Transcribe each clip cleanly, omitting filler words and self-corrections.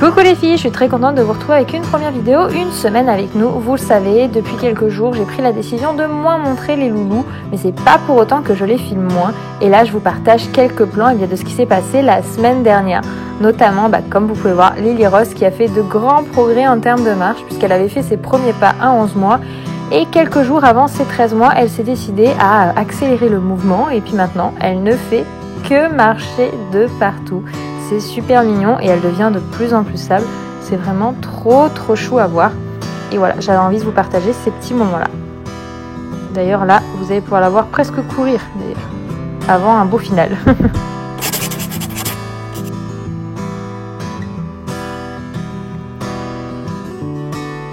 Coucou les filles, je suis très contente de vous retrouver avec une première vidéo, une semaine avec nous. Vous le savez, depuis quelques jours, j'ai pris la décision de moins montrer les loulous, mais c'est pas pour autant que je les filme moins. Et là, je vous partage quelques plans de ce qui s'est passé la semaine dernière. Notamment, comme vous pouvez voir, Lily Rose qui a fait de grands progrès en termes de marche, puisqu'elle avait fait ses premiers pas à 11 mois. Et quelques jours avant ses 13 mois, elle s'est décidée à accélérer le mouvement. Et puis maintenant, elle ne fait que marcher de partout. C'est super mignon et elle devient de plus en plus stable. C'est vraiment trop chou à voir. Et voilà, j'avais envie de vous partager ces petits moments-là. D'ailleurs là, vous allez pouvoir la voir presque courir d'ailleurs, avant un beau final.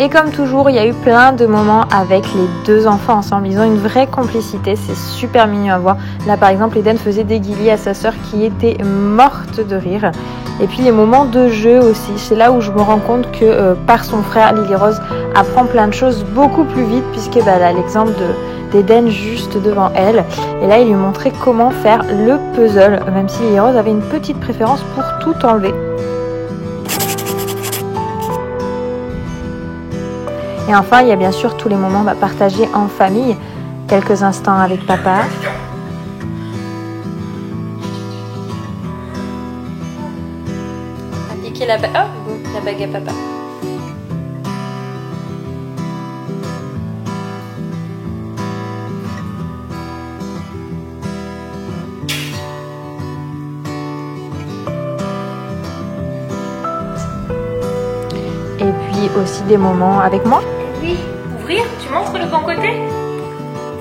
Et comme toujours, il y a eu plein de moments avec les deux enfants ensemble. Ils ont une vraie complicité, c'est super mignon à voir. Là par exemple, Eden faisait des guillis à sa sœur qui était morte de rire. Et puis les moments de jeu aussi, c'est là où je me rends compte que par son frère, Lily Rose apprend plein de choses beaucoup plus vite, puisqu'elle a l'exemple d'Eden juste devant elle. Et là, il lui montrait comment faire le puzzle, même si Lily Rose avait une petite préférence pour tout enlever. Et enfin, il y a bien sûr tous les moments partagés en famille, quelques instants avec papa. Appliquer la bague. Oh, la bague à papa. Et puis aussi des moments avec moi. Oui. Ouvrir, tu montres le bon côté.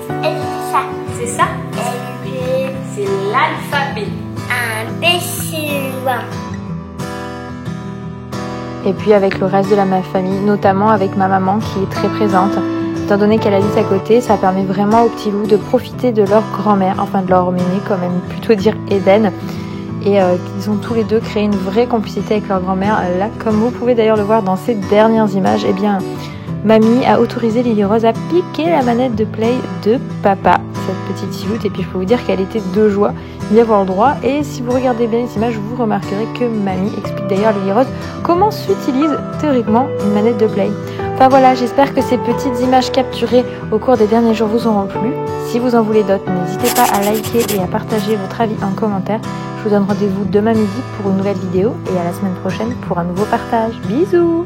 C'est ça. C'est ça. C'est l'alphabet. Un B-C-1. Et puis avec le reste de ma famille, notamment avec ma maman qui est très présente. Étant donné qu'elle habite à côté, ça permet vraiment aux petits loups de profiter de leur grand-mère, enfin de leur ménée quand même, plutôt dire Eden. Et ils ont tous les deux créé une vraie complicité avec leur grand-mère. Là, comme vous pouvez d'ailleurs le voir dans ces dernières images, eh bien, mamie a autorisé Lily Rose à piquer la manette de play de papa, cette petite siloute. Et puis, je peux vous dire qu'elle était de joie d'y avoir le droit. Et si vous regardez bien les images, vous remarquerez que mamie explique d'ailleurs à Lily Rose comment s'utilise théoriquement une manette de play. Enfin voilà, j'espère que ces petites images capturées au cours des derniers jours vous auront plu. Si vous en voulez d'autres, n'hésitez pas à liker et à partager votre avis en commentaire. Je vous donne rendez-vous demain midi pour une nouvelle vidéo et à la semaine prochaine pour un nouveau partage. Bisous!